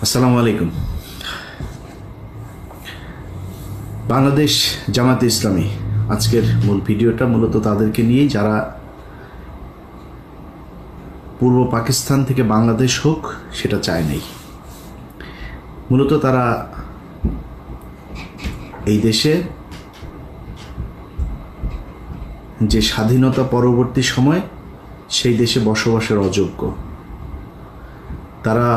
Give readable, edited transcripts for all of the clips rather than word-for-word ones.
আসসালামু আলাইকুম। বাংলাদেশ জামাতে ইসলামী আজকের মূল ভিডিওটা মূলত তাদেরকে নিয়েই যারা পূর্ব পাকিস্তান থেকে বাংলাদেশ হোক সেটা চায় নাই। মূলত তারা এই দেশে যে স্বাধীনতা পরবর্তী সময় সেই দেশে বসবাসের অযোগ্য। তারা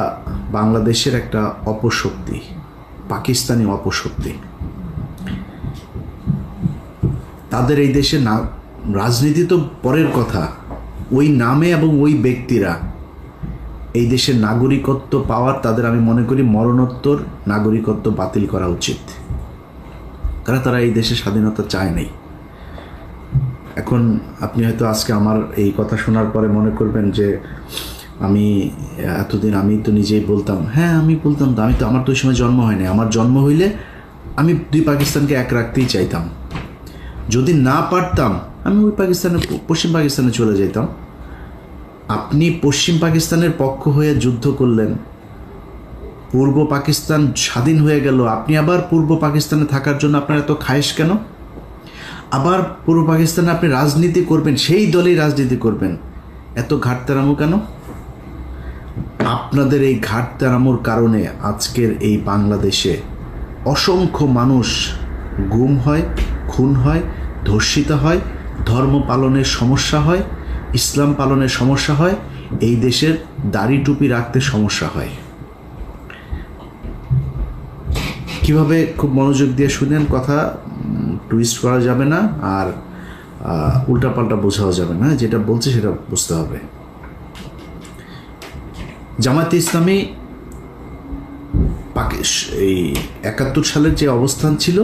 বাংলাদেশের একটা অপশক্তি, পাকিস্তানি অপশক্তি। তাদের এই দেশে না রাজনীতি তো পরের কথা, ওই নামে এবং ওই ব্যক্তিরা এই দেশের নাগরিকত্ব পাওয়ার তাদের আমি মনে করি মরণোত্তর নাগরিকত্ব বাতিল করা উচিত। কারণ তারা এই দেশে স্বাধীনতা চায় নাই। এখন আপনি হয়তো আজকে আমার এই কথা শোনার পরে মনে করবেন যে আমি এতদিন আমি তো নিজেই বলতাম, হ্যাঁ আমি বলতাম তো, আমার তো ওই সময় জন্ম হয়নি। আমার জন্ম হইলে আমি দুই পাকিস্তানকে এক রাখতেই চাইতাম। যদি না পারতাম আমি ওই পাকিস্তানে, পশ্চিম পাকিস্তানে চলে যেতাম। আপনি পশ্চিম পাকিস্তানের পক্ষ হয়ে যুদ্ধ করলেন, পূর্ব পাকিস্তান স্বাধীন হয়ে গেল, আপনি আবার পূর্ব পাকিস্তানে থাকার জন্য আপনার এত খায়েশ কেন? আবার পূর্ব পাকিস্তানে আপনি রাজনীতি করবেন, সেই দলেই রাজনীতি করবেন, এত ঘাটতারামো কেন? আপনাদের এই ঘাটতারামোর কারণে আজকের এই বাংলাদেশে অসংখ্য মানুষ গুম হয়, খুন হয়, ধর্ষিত হয়, ধর্ম পালনের সমস্যা হয়, ইসলাম পালনের সমস্যা হয়, এই দেশের দাড়ি টুপি রাখতে সমস্যা হয়। কিভাবে খুব মনোযোগ দিয়ে শুনেন, কথা টুইস্ট করা যাবে না আর উল্টাপাল্টা বোঝাও যাবে না, যেটা বলছে সেটা বুঝতে হবে। জামাতে ইসলামী এই ৭১ সালের যে অবস্থান ছিল,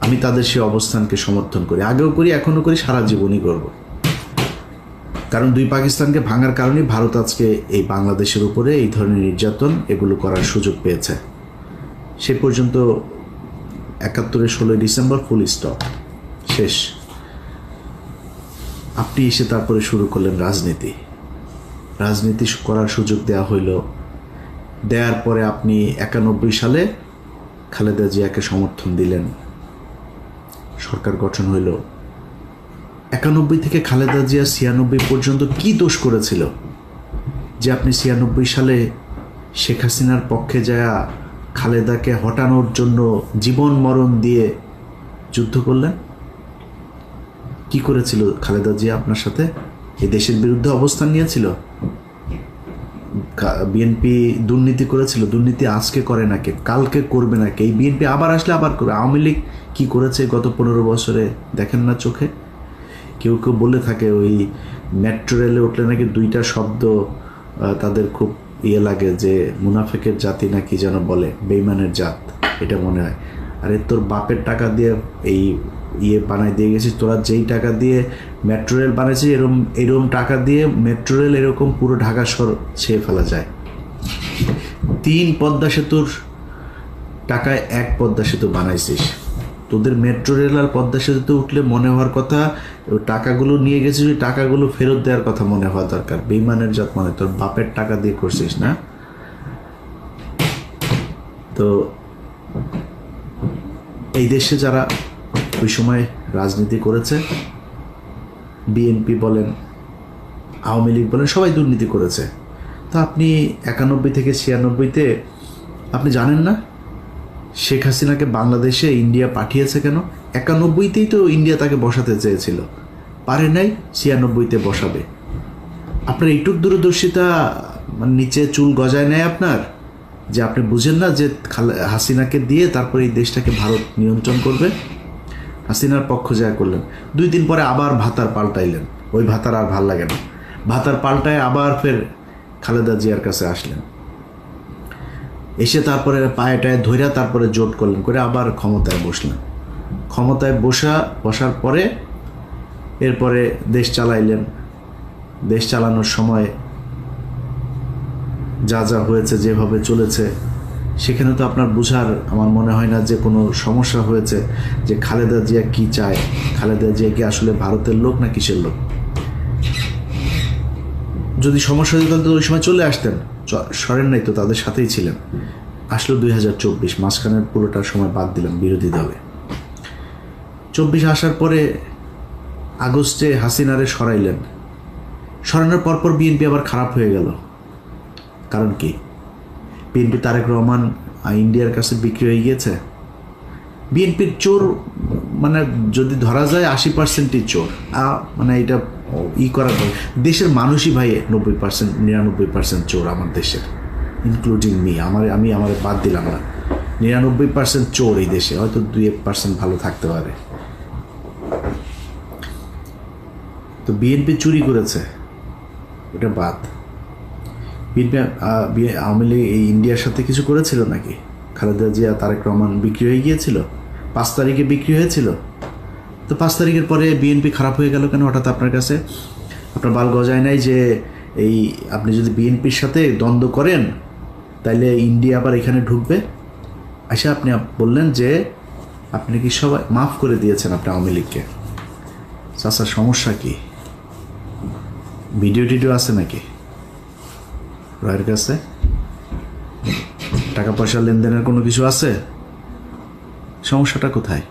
আমি তাদের সেই অবস্থানকে সমর্থন করি, আগেও করি, এখনও করি, সারা জীবনই করব। কারণ দুই পাকিস্তানকে ভাঙার কারণে ভারত আজকে এই বাংলাদেশের উপরে এই ধরনের নির্যাতন এগুলো করার সুযোগ পেয়েছে। সে পর্যন্ত ৭১-এর ১৬ ডিসেম্বর ফুল স্টপ, শেষ। আপনি এসে তারপরে শুরু করলেন রাজনীতি করার সুযোগ দেওয়া হইল। দেওয়ার পরে আপনি ৯১ সালে খালেদা জিয়াকে সমর্থন দিলেন, সরকার গঠন হইল। ৯১ থেকে খালেদা জিয়া ৯৬ পর্যন্ত কি দোষ করেছিল যে আপনি ৯৬ সালে শেখ হাসিনার পক্ষে যায়া খালেদাকে হটানোর জন্য জীবন মরণ দিয়ে যুদ্ধ করলেন? কি করেছিল খালেদা জিয়া আপনার সাথে? এই দেশের বিরুদ্ধে অবস্থান নিয়েছিল। বিএনপি দুর্নীতি করেছিল, দুর্নীতি আজকে করে নাকি, কালকে করবে নাকি, এই বিএনপি আবার আসলে আবার করবে। আওয়ামী লীগ কী করেছে গত ১৫ বছরে দেখেন না চোখে? কেউ কেউ বলে থাকে ওই মেট্রো রেলে উঠলে নাকি দুইটা শব্দ তাদের খুব লাগে, যে মুনাফেকের জাতি নাকি যেন বলে, বেইমানের জাত, এটা মনে হয়। আরে তোর বাপের টাকা দিয়ে এই বানাই দিয়ে গেছিস, তোরা যেই টাকা দিয়ে মেট্রো রেল বানাইছিস, এরকম টাকা দিয়ে মেট্রো রেল এরকম পুরো ঢাকা শহর ছেয়ে ফেলা যায়। ৩ পদ্মা সেতুর টাকায় ১ পদ্মা সেতু বানাইছিস। তোদের মেট্রো রেল আর পদ্মা সেতুতে উঠলে মনে হওয়ার কথা টাকাগুলো নিয়ে গেছিস, ওই টাকাগুলো ফেরত দেওয়ার কথা মনে হওয়া দরকার। বেইমানের জাত মানে, তোর বাপের টাকা দিয়ে করছিস না? তো এই দেশে যারা ওই সময় রাজনীতি করেছে, বিএনপি বলেন, আওয়ামী লীগ বলেন, সবাই দুর্নীতি করেছে। তো আপনি ৯১ থেকে ৯৬-তে আপনি জানেন না শেখ হাসিনাকে বাংলাদেশে ইন্ডিয়া পাঠিয়েছে কেন? ৯১-তেই তো ইন্ডিয়া তাকে বসাতে চেয়েছিল, পারে নাই, ৯৬-তে বসাবে। আপনার এইটুক দূরদর্শিতা মানে নিচে চুল গজায় নেয় আপনার, যে আপনি বুঝেন না যে হাসিনাকে দিয়ে তারপরে এই দেশটাকে ভারত নিয়ন্ত্রণ করবে। হাসিনার পক্ষ যা করলেন, ২ দিন পরে আবার ভাতার পাল্টাইলেন, ওই ভাতার আর ভাল লাগে না, ভাতার পাল্টায় আবার ফের খালেদা জিয়ার কাছে আসলেন, এসে তারপরে পায়েটায় ধইরা তারপরে জোট করলেন, করে আবার ক্ষমতায় বসলেন। ক্ষমতায় বসার পরে এরপরে দেশ চালাইলেন। দেশ চালানোর সময় যা যা হয়েছে, যেভাবে চলেছে, সেখানে তো আপনার বুঝার আমার মনে হয় না যে কোনো সমস্যা হয়েছে যে খালেদা জিয়া কি চায়, খালেদা জিয়া কি আসলে ভারতের লোক না কিসের লোক। যদি সমস্যা হতো তাহলে তো ওই সময় চলে আসতেন, সরেন নাই তো, তাদের সাথেই ছিলেন। আসলো 2024, মাঝখানের পুরোটার সময় বাদ দিলাম বিরোধী দলে। 24 আসার পরে আগস্টে হাসিনারে সরাইলেন, সরানোর পরপর বিএনপি আবার খারাপ হয়ে গেল। কারণ কি? বিএনপি তারেক রহমান ইন্ডিয়ার কাছে বিক্রি হয়ে গিয়েছে। বিএনপির চোর মানে যদি ধরা যায় 80%ই চোর, মানে এটা করা যায়। দেশের মানুষই ভাই 90% 99% চোর আমার দেশের, ইনক্লুডিং মি। আমি আমার বাদ দিলাম না, 99% চোর এই দেশে, হয়তো 2% ভালো থাকতে পারে। তো বিএনপি চুরি করেছে, ওটা বাদ। বিএনপি আওয়ামী লীগ এই ইন্ডিয়ার সাথে কিছু করেছিল নাকি? খালেদা জিয়া তারেক রহমান বিক্রি হয়ে গিয়েছিল, 5 তারিখে বিক্রি হয়েছিল। তো 5 তারিখের পরে বিএনপি খারাপ হয়ে গেল কেন হঠাৎ আপনার কাছে? আপনার বাল গজায় নাই যে এই আপনি যদি বিএনপির সাথে দ্বন্দ্ব করেন তাইলে ইন্ডিয়া আবার এখানে ঢুকবে? আচ্ছা, আপনি বললেন যে আপনি কি সবাই মাফ করে দিয়েছেন আপনি আওয়ামী লীগকে। চাচা সমস্যা কি? ভিডিও টিডিও আছে নাকি রয়ের কাছে? টাকা পয়সা লেনদেনের কোনো কিছু আছে? সমস্যাটা কোথায়?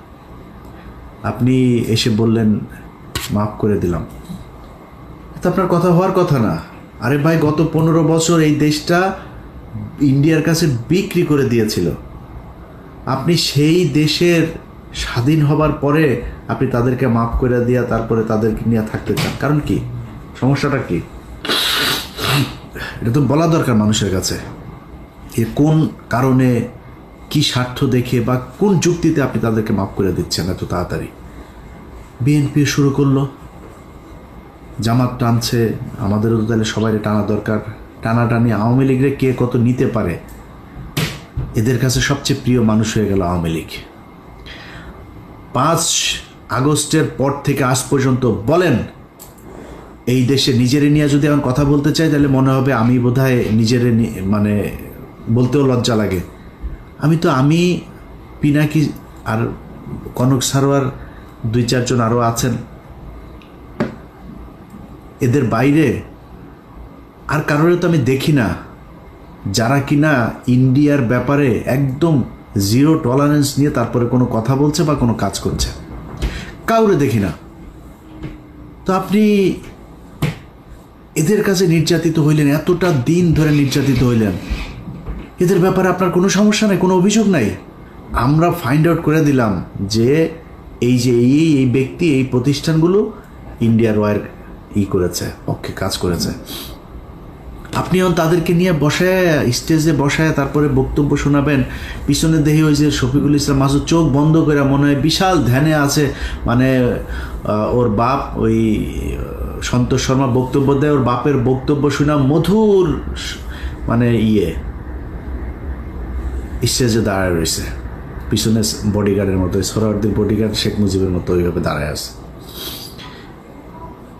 আপনি এসে বললেন মাফ করে দিলাম, এটা আপনার কথা হওয়ার কথা না। আরে ভাই, গত 15 বছর এই দেশটা ইন্ডিয়ার কাছে বিক্রি করে দিয়েছিল। আপনি সেই দেশের স্বাধীন হবার পরে আপনি তাদেরকে মাফ করে দিয়া তারপরে তাদেরকে নিয়ে থাকতে চান। কারণ কি? সমস্যাটা কি? এটা তো বলা দরকার মানুষের কাছে। কোন কারণে, কি স্বার্থ দেখে বা কোন যুক্তিতে আপনি তাদেরকে মাফ করে দিচ্ছেন এত তাড়াতাড়ি? বিএনপি শুরু করলো, জামাত টানছে, আমাদেরও তো তাহলে সবাই টানা দরকার। টানাটানি আওয়ামী লীগরে কে কত নিতে পারে, এদের কাছে সবচেয়ে প্রিয় মানুষ হয়ে গেল আওয়ামী লীগ। 5 আগস্টের পর থেকে আজ পর্যন্ত বলেন, এই দেশে নিজেরে নিয়ে যদি এখন কথা বলতে চাই তাহলে মনে হবে আমি বোধহয় নিজেরে মানে বলতেও লজ্জা লাগে। আমি পিনাকি আর কনক সারোয়ার 2-4 জন আরও আছেন, এদের বাইরে আর কারোর তো আমি দেখি না যারা কিনা ইন্ডিয়ার ব্যাপারে একদম জিরো টলারেন্স নিয়ে তারপরে কোনো কথা বলছে বা কোনো কাজ করছে, কাউরে দেখি না। তো আপনি এদের কাছে নির্যাতিত হইলেন, এতটা দিন ধরে নির্যাতিত হইলেন, এদের ব্যাপারে আপনার কোনো সমস্যা নাই, কোনো অভিযোগ নাই। আমরা ফাইন্ড আউট করে দিলাম যে এই ব্যক্তি এই প্রতিষ্ঠানগুলো ইন্ডিয়ার ওয়ার করেছে, পক্ষে কাজ করেছে। আপনি তাদেরকে নিয়ে বসায় স্টেজে বসায় তারপরে বক্তব্য শোনাবেন। পিছনে দেখি ওই যে শফিকুল ইসলাম মাসুদ চোখ বন্ধ করে মনে হয় বিশাল ধ্যানে আছে, মানে ওর বাপ ওই সন্তোষ শর্মা বক্তব্য দেয়, ওর বাপের বক্তব্য শোনা মধুর মানে স্টেজে দাঁড়ায় রয়েছে, পিছনে বডিগার্ডের মতো, সোহরাওয়ার্দীর বডিগার্ড শেখ মুজিবের মতো ওইভাবে দাঁড়ায় আছে।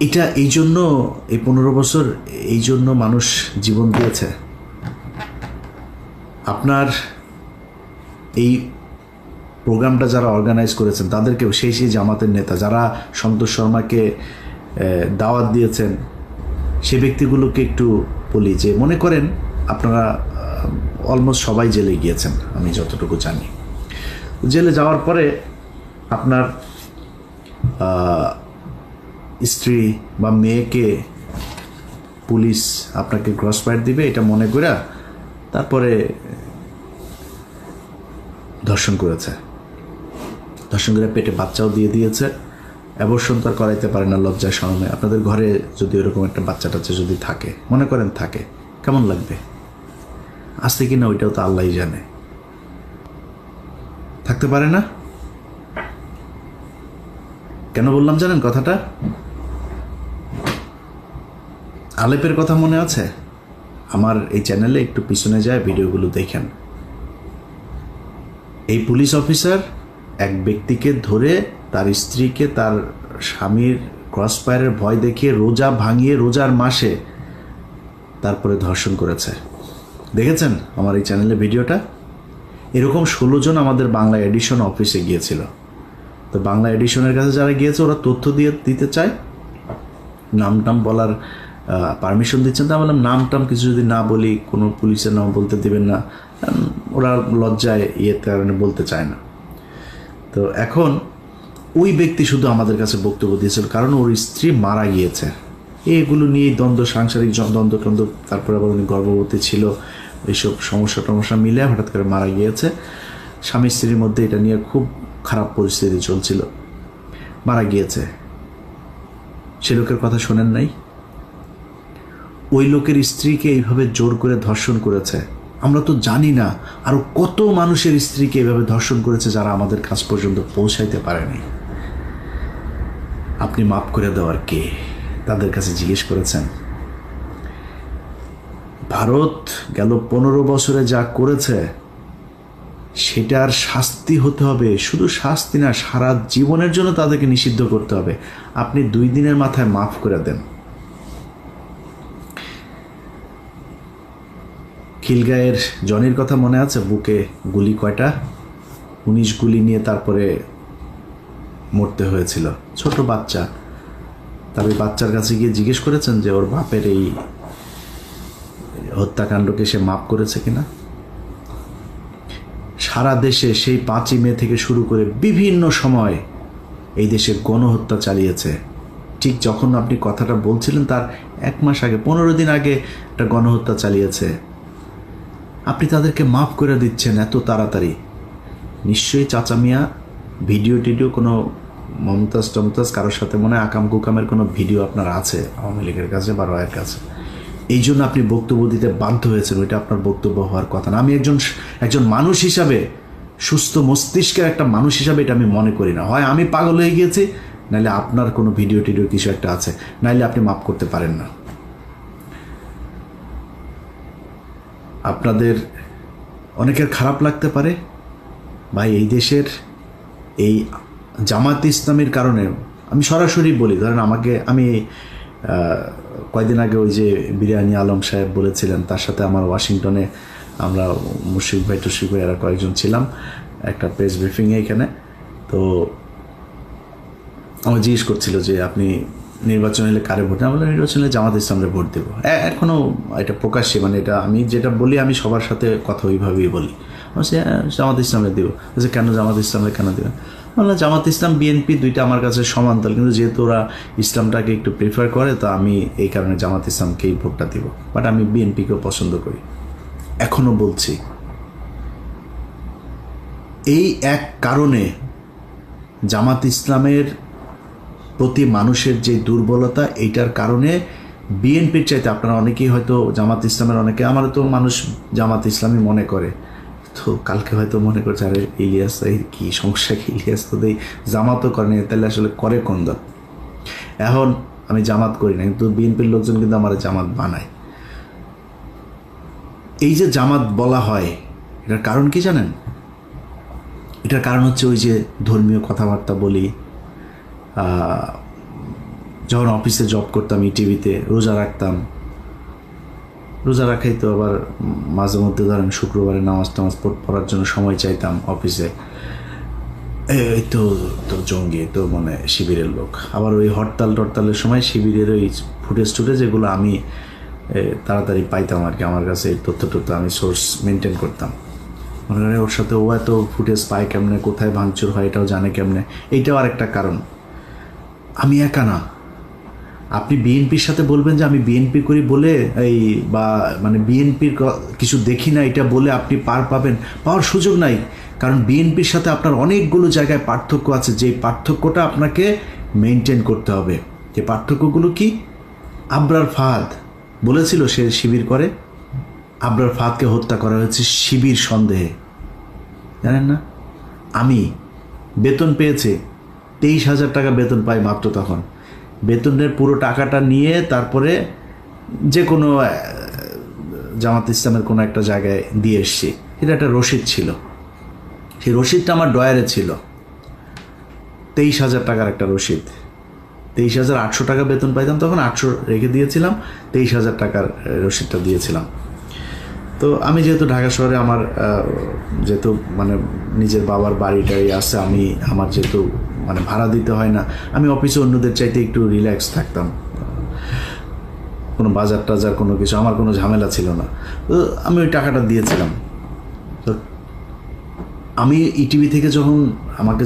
এটা এই জন্য এই 15 বছর এই জন্য মানুষ জীবন দিয়েছে। আপনার এই প্রোগ্রামটা যারা অর্গানাইজ করেছেন তাদেরকেও সেই জামাতের নেতা যারা সন্তোষ শর্মাকে দাওয়াত দিয়েছেন, সে ব্যক্তিগুলোকে একটু বলি যে মনে করেন আপনারা অলমোস্ট সবাই জেলে গিয়েছেন আমি যতটুকু জানি। জেলে যাওয়ার পরে আপনার স্ত্রী বা মেয়েকে পুলিশ আপনাকে ক্রস ফায়ার দিবে এটা মনে করে তারপরে ধর্ষণ করেছে, ধর্ষণ করে পেটে বাচ্চাও দিয়ে দিয়েছে। অ্যাবর্শন তো আর করাইতে পারে না লজ্জায় শরমে। আপনাদের ঘরে যদি এরকম একটা বাচ্চা টাচ্চা যদি থাকে, মনে করেন থাকে, কেমন লাগবে? আসতে কিনা ওইটাও তো আল্লাহই জানে। থাকতে পারে না? কেন বললাম জানেন কথাটা? আলেপের কথা মনে আছে? আমার এই চ্যানেলে একটু পিছনে যায় ভিডিওগুলো দেখেন। এই পুলিশ অফিসার এক ব্যক্তিকে ধরে তার স্ত্রীকে তার স্বামীর ক্রসফায়ারের ভয় দেখিয়ে রোজা ভাঙিয়ে রোজার মাসে তারপরে ধর্ষণ করেছে। দেখেছেন আমার এই চ্যানেলে ভিডিওটা? এরকম 16 জন আমাদের বাংলা এডিশন অফিসে গিয়েছিল। তো বাংলা এডিশনের কাছে যারা গিয়েছে ওরা তথ্য দিতে চায়, নাম বলার পারমিশন দিচ্ছেন। তা বললাম নাম টাম কিছু যদি না বলি, কোনো পুলিশের নাম বলতে দেবেন না, ওরা লজ্জায় ইয়ের কারণে বলতে চায় না। তো এখন ওই ব্যক্তি শুধু আমাদের কাছে বক্তব্য দিয়েছিল, কারণ ওর স্ত্রী মারা গিয়েছে। এগুলো নিয়েই দ্বন্দ্ব, সাংসারিক দ্বন্দ্ব, তারপরে আবার উনি গর্ভবতী ছিল, এইসব সমস্যা মিলে হঠাৎ করে মারা গিয়েছে। স্বামী স্ত্রীর মধ্যে এটা নিয়ে খুব খারাপ পরিস্থিতি চলছিল, মারা গিয়েছে। সে লোকের কথা শোনেন নাই? ওই লোকের স্ত্রীকে এইভাবে জোর করে ধর্ষণ করেছে। আমরা তো জানি না আরো কত মানুষের স্ত্রীকে এইভাবে ধর্ষণ করেছে যারা আমাদের কাছ পর্যন্ত পৌঁছাইতে পারেনি। আপনি মাফ করে দেওয়ার কে? তাদের কাছে জিজ্ঞেস করেছেন? ভারত গেল 15 বছরে যা করেছে সেটার শাস্তি হতে হবে, শুধু শাস্তি না, সারা জীবনের জন্য তাদেরকে নিষিদ্ধ করতে হবে। আপনি 2 দিনের মাথায় মাফ করে দেন। খিলগাঁয়ের জনির কথা মনে আছে? বুকে গুলি কয়টা? 19 গুলি নিয়ে তারপরে মরতে হয়েছিল, ছোট বাচ্চা। তবে বাচ্চার কাছে গিয়ে জিজ্ঞেস করেছেন যে ওর বাপের এই হত্যাকাণ্ডকে সে মাফ করেছে কিনা? সারা দেশে সেই 5ই মে থেকে শুরু করে বিভিন্ন সময় এই দেশে গণহত্যা চালিয়েছে। ঠিক যখন আপনি কথাটা বলছিলেন তার 1 মাস আগে, 15 দিন আগে একটা গণহত্যা চালিয়েছে। আপনি তাদেরকে মাফ করে দিচ্ছেন এত তাড়াতাড়ি। নিশ্চয়ই চাচা মিয়া ভিডিও কোনো মমতাজ কারোর সাথে মনে হয় আকাম কুকামের কোনো ভিডিও আপনার আছে আওয়ামী লীগের কাছে বা রয়ের কাছে, এই জন্য আপনি বক্তব্য দিতে বাধ্য হয়েছেন। ওইটা আপনার বক্তব্য হওয়ার কথা না। আমি একজন মানুষ হিসাবে, সুস্থ মস্তিষ্কের একটা মানুষ হিসাবে এটা আমি মনে করি না। হয় আমি পাগল হয়ে গিয়েছি, নাহলে আপনার কোনো ভিডিও কিছু একটা আছে, নাহলে আপনি মাফ করতে পারেন না। আপনাদের অনেকের খারাপ লাগতে পারে ভাই, এই দেশের এই জামাত ইসলামের কারণে। আমি সরাসরি বলি, ধরেন আমি কয়েকদিন আগে ওই যে বিরিয়ানি আলম সাহেব বলেছিলেন, তার সাথে আমার ওয়াশিংটনে আমরা মুশফিক ভাই এরা কয়েকজন ছিলাম একটা প্রেস ব্রিফিংয়ে এখানে। তো আমার জিজ্ঞেস করছিল যে আপনি নির্বাচন হলে কারে ভোট দেন? বললাম নির্বাচন হলে জামাত ইসলামরে ভোট দেবো। এখনও এটা প্রকাশ্যে, মানে এটা আমি যেটা বলি আমি সবার সাথে কথা ওইভাবেই বলি। বলছি জামাত ইসলামে দেবো। বলছে কেন জামাত ইসলামে কেন দেবেন? বললাম জামাত ইসলাম বিএনপি দুইটা আমার কাছে সমান্তরাল, কিন্তু যেহেতু ওরা ইসলামটাকে একটু প্রিফার করে তো আমি এই কারণে জামাত ইসলামকেই ভোটটা দিব, বাট আমি বিএনপিকেও পছন্দ করি। এখনও বলছি এই এক কারণে জামাত ইসলামের প্রতি মানুষের যে দুর্বলতা, এইটার কারণে বিএনপির চাইতে আপনারা অনেকেই হয়তো জামাত ইসলামের অনেকে, আমারও তো মানুষ জামাত ইসলামই মনে করে, তো কালকে হয়তো মনে করছে আরে ইলিয়াস এই কী সমস্যা, কি ইলিয়াস তো দেই জামাতও করেনি, তাহলে আসলে করে কোন দল? এখন আমি জামাত করি না, কিন্তু বিএনপির লোকজন কিন্তু আমার জামাত বানায়। এই যে জামাত বলা হয় এটার কারণ কি জানেন? এটার কারণ হচ্ছে ওই যে ধর্মীয় কথাবার্তা বলি। যখন অফিসে জব করতাম ইটিভিতে, রোজা রাখতাম, রোজা রাখাই তো আবার মাঝে মধ্যে ধরেন শুক্রবারে নামাজ টামাজ পড়ার জন্য সময় চাইতাম অফিসে। এই তো জঙ্গি, তো মানে শিবিরের লোক। আবার ওই হরতালের সময় শিবিরের ওই ফুটেজ যেগুলো আমি তাড়াতাড়ি পাইতাম আর কি, আমার কাছে এই তথ্য আমি সোর্স মেনটেন করতাম। মনে করেন ওর সাথে ও এত ফুটেজ পায় কেমনে, কোথায় ভাঙচুর হয় এটাও জানে কেমনে। এইটাও আরেকটা কারণ। আমি একা না, আপনি বিএনপির সাথে বলবেন যে আমি বিএনপি করি বলে এই বা মানে বিএনপির কিছু দেখি না এটা বলে আপনি পাওয়ার সুযোগ নাই। কারণ বিএনপির সাথে আপনার অনেকগুলো জায়গায় পার্থক্য আছে, যেই পার্থক্যটা আপনাকে মেনটেন করতে হবে। যে পার্থক্যগুলো কি? আবরার ফাহাদ বলেছিল সে শিবির করে, আবরার ফাহাদকে হত্যা করা হয়েছে শিবির সন্দেহে, জানেন না? আমি বেতন পেয়েছি 23,000 টাকা বেতন পাই মাত্র, তখন বেতনের পুরো টাকাটা নিয়ে তারপরে যে কোনো জামাত ইসলামের কোনো একটা জায়গায় দিয়ে এসছি। এটা একটা রসিদ ছিল, সেই রসিদটা আমার ডয়ারে ছিল, 23,000 টাকার একটা রসিদ। 23,800 টাকা বেতন পাইতাম তখন, 800 রেখে দিয়েছিলাম, 23,000 টাকার রসিদটা দিয়েছিলাম। তো আমি যেহেতু ঢাকা শহরে আমার যেহেতু মানে নিজের বাবার বাড়িটাই আছে, আমার যেহেতু মানে ভাড়া দিতে হয় না, আমি অফিসে অন্যদের চাইতে একটু রিল্যাক্স থাকতাম। কোনো বাজার টাজার কোনো কিছু, আমার কোনো ঝামেলা ছিল না। তো আমি ওই টাকাটা দিয়েছিলাম। তো আমি ইটিভি থেকে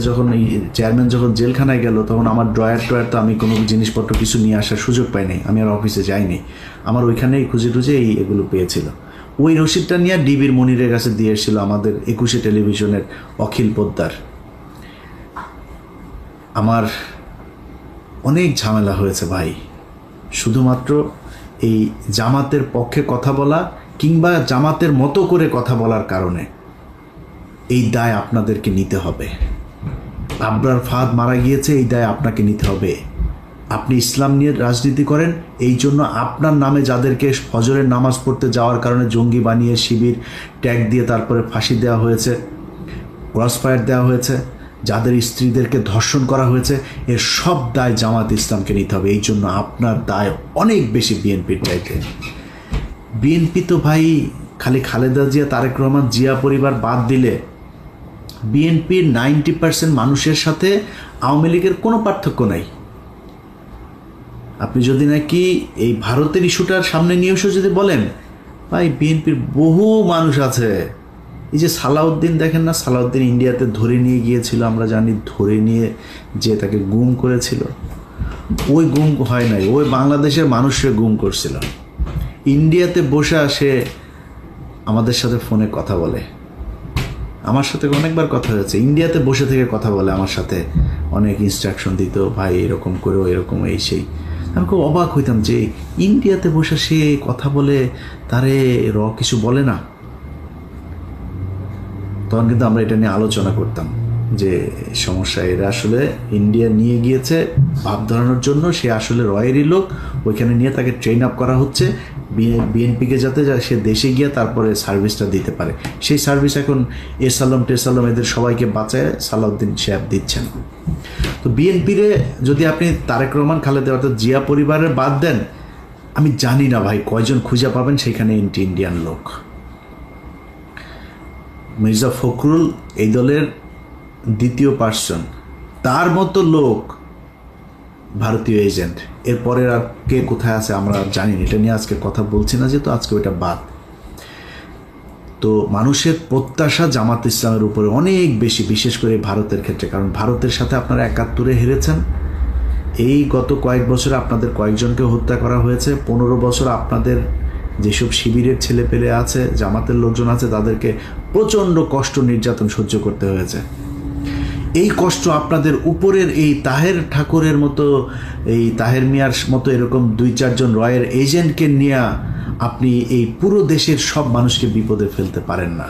যখন এই চেয়ারম্যান যখন জেলখানায় গেল, তখন আমার ড্রয়ার তো আমি কোনো জিনিসপত্র কিছু নিয়ে আসার সুযোগ পাইনি, আমি আর অফিসে যাইনি। আমার ওইখানেই খুঁজে এগুলো পেয়েছিল। ওই রসিদটা নিয়ে ডিবির মনিরের কাছে দিয়ে এসেছিল আমাদের 21 টেলিভিশনের অখিল পোদ্দার। আমার অনেক ঝামেলা হয়েছে ভাই, শুধুমাত্র এই জামাতের পক্ষে কথা বলা কিংবা জামাতের মতো করে কথা বলার কারণে। এই দায় আপনাদেরকে নিতে হবে। আবরার ফাহাদ মারা গিয়েছে, এই দায় আপনাকে নিতে হবে। আপনি ইসলাম নিয়ে রাজনীতি করেন, এই জন্য আপনার নামে যাদেরকে ফজরের নামাজ পড়তে যাওয়ার কারণে জঙ্গি বানিয়ে শিবির ট্যাগ দিয়ে তারপরে ফাঁসি দেওয়া হয়েছে, ক্রসফায়ার দেওয়া হয়েছে, যাদের স্ত্রীদেরকে ধর্ষণ করা হয়েছে, এর সব দায় জামাত ইসলামকে নিতে হবে। এই জন্য আপনার দায় অনেক বেশি বিএনপির চাইতে। বিএনপি তো ভাই খালি খালেদা জিয়া, তারেক রহমান, জিয়া পরিবার বাদ দিলে বিএনপির 90% মানুষের সাথে আওয়ামী লীগের কোনো পার্থক্য নাই। আপনি যদি নাকি এই ভারতের ইস্যুটার সামনে নিয়ে এসে যদি বলেন, ভাই বিএনপির বহু মানুষ আছে। এই যে সালাউদ্দিন দেখেন না, সালাউদ্দিন ইন্ডিয়াতে ধরে নিয়ে গিয়েছিল, আমরা জানি, ধরে নিয়ে যে তাকে গুম করেছিল। ওই গুম হয় নাই, ওই বাংলাদেশের মানুষের গুম করছিল। ইন্ডিয়াতে বসে সে আমাদের সাথে ফোনে কথা বলে, আমার সাথে অনেকবার কথা হয়েছে। ইন্ডিয়াতে বসে থেকে কথা বলে আমার সাথে, অনেক ইনস্ট্রাকশন দিত, ভাই এরকম করো, এরকম এই সেই। আমি খুব অবাক হইতাম যে ইন্ডিয়াতে বসে সে কথা বলে, তারে কিছু বলে না। তখন কিন্তু আমরা এটা নিয়ে আলোচনা করতাম যে সমস্যা, এরা আসলে ইন্ডিয়া নিয়ে গিয়েছে ভাব ধরানোর জন্য, সে আসলে রয়েরই লোক, ওইখানে নিয়ে তাকে ট্রেন আপ করা হচ্ছে বিএনপিকে, যাতে সে দেশে গিয়ে তারপরে সার্ভিসটা দিতে পারে। সেই সার্ভিস এখন এসালাম টেসালাম এদের সবাইকে বাঁচায় সালাউদ্দিন সাহেব দিচ্ছেন। তো বিএনপিরে যদি আপনি তারেক রহমান, খালেদা অর্থাৎ জিয়া পরিবারের বাদ দেন, আমি জানি না ভাই কয়জন খুঁজে পাবেন সেখানে ইন্ডিয়ান লোক। মির্জা ফখরুল এই দলের দ্বিতীয় পার্সন, তার মতো লোক ভারতীয় এজেন্ট। এরপরের আর কে কোথায় আছে আমরা জানি না, এটা নিয়ে আজকে কথা বলছি না, যেহেতু আজকে ওইটা বাদ। তো মানুষের প্রত্যাশা জামাত ইসলামের উপরে অনেক বেশি, বিশেষ করে ভারতের ক্ষেত্রে, কারণ ভারতের সাথে আপনারা 71-এ হেরেছেন। এই গত কয়েক বছরে আপনাদের কয়েকজনকে হত্যা করা হয়েছে। 15 বছর আপনাদের যেসব শিবিরের ছেলে পেলে আছে, জামাতের লোকজন আছে, তাদেরকে প্রচণ্ড কষ্ট নির্যাতন সহ্য করতে হয়েছে। এই কষ্ট আপনাদের উপরের এই তাহের ঠাকুরের মতো, এই তাহের মিয়ার মতো এরকম 2-4 জন রয়ের এজেন্টকে নিয়ে আপনি এই পুরো দেশের সব মানুষকে বিপদে ফেলতে পারেন না।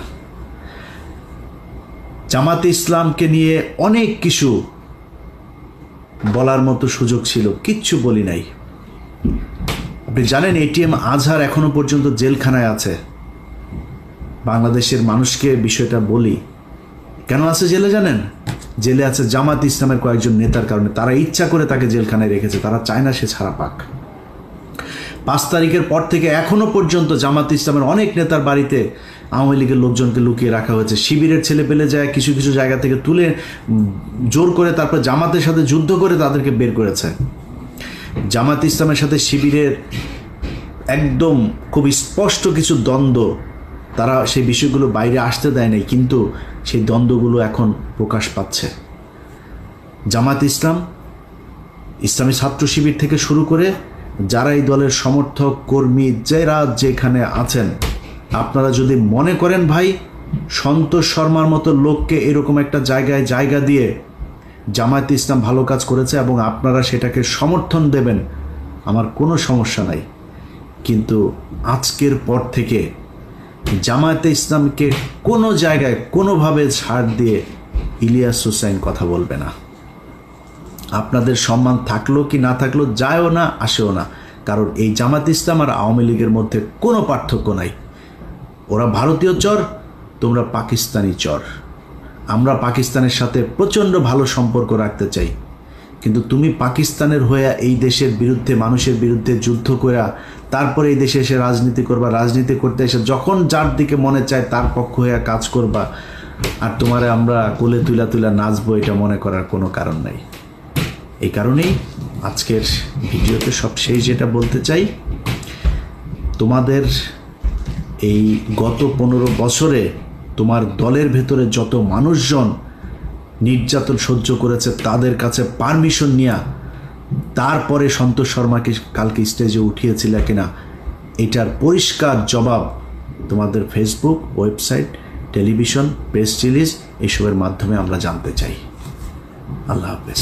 জামাতে ইসলামকে নিয়ে অনেক কিছু বলার মতো সুযোগ ছিল, কিচ্ছু বলি নাই। আপনি জানেন এটিএম আজহার এখনো পর্যন্ত জেলখানায় আছে। বাংলাদেশের মানুষকে বিষয়টা বলি, কেন আছে জেলে জানেন? জেলে আছে জামাত ইসলামের কয়েকজন নেতার কারণে। তারা ইচ্ছা করে তাকে জেলখানায় রেখেছে, তারা চায় না সে ছাড়া পাক। 5 তারিখের পর থেকে এখনো পর্যন্ত জামাত ইসলামের অনেক নেতার বাড়িতে আওয়ামী লীগের লোকজনকে লুকিয়ে রাখা হয়েছে। শিবিরের ছেলে পেলে যায় কিছু কিছু জায়গা থেকে তুলে জোর করে তারপর জামাতের সাথে যুদ্ধ করে তাদেরকে বের করেছে। জামাত ইসলামের সাথে শিবিরের একদম খুব স্পষ্ট কিছু দ্বন্দ্ব, তারা সেই বিষয়গুলো বাইরে আসতে দেয় নাই, কিন্তু সেই দ্বন্দ্বগুলো এখন প্রকাশ পাচ্ছে। জামাত ইসলাম, ইসলামী ছাত্র শিবির থেকে শুরু করে যারা এই দলের সমর্থক কর্মী যারা যেখানে আছেন, আপনারা যদি মনে করেন ভাই সন্তোষ শর্মার মতো লোককে এরকম একটা জায়গায় জায়গা দিয়ে জামায়াত ইসলাম ভালো কাজ করেছে এবং আপনারা সেটাকে সমর্থন দেবেন, আমার কোনো সমস্যা নাই। কিন্তু আজকের পর থেকে জামায়াতে ইসলামকে কোনো জায়গায় কোনোভাবে ছাড় দিয়ে ইলিয়াস হোসাইন কথা বলবে না। আপনাদের সম্মান থাকলো কি না থাকলো যায়ও না আসেও না, কারণ এই জামাত ইসলাম আর আওয়ামী লীগের মধ্যে কোনো পার্থক্য নাই। ওরা ভারতীয় চর, তোমরা পাকিস্তানি চর। আমরা পাকিস্তানের সাথে প্রচণ্ড ভালো সম্পর্ক রাখতে চাই, কিন্তু তুমি পাকিস্তানের হয়ে এই দেশের বিরুদ্ধে, মানুষের বিরুদ্ধে যুদ্ধ করা, তারপরে এই দেশে এসে রাজনীতি করবা, রাজনীতি করতে এসে যখন যার দিকে মনে চায় তার পক্ষ হয়ে কাজ করবা, আর তোমারে আমরা কোলে তুলা তুলা নাচবো, এটা মনে করার কোনো কারণ নাই। এই কারণেই আজকের ভিডিওতে সব শেষ যেটা বলতে চাই, তোমাদের এই গত 15 বছরে তোমার দলের ভেতরে যত মানুষজন নির্যাতন সহ্য করেছে তাদের কাছে পারমিশন নিয়ে তারপরে সন্তোষ শর্মাকে কালকে স্টেজে উঠিয়েছিল কিনা, এটার পরিষ্কার জবাব তোমাদের Facebook, website, television, press release এসবের মাধ্যমে আমরা জানতে চাই। আল্লাহ হাফেজ।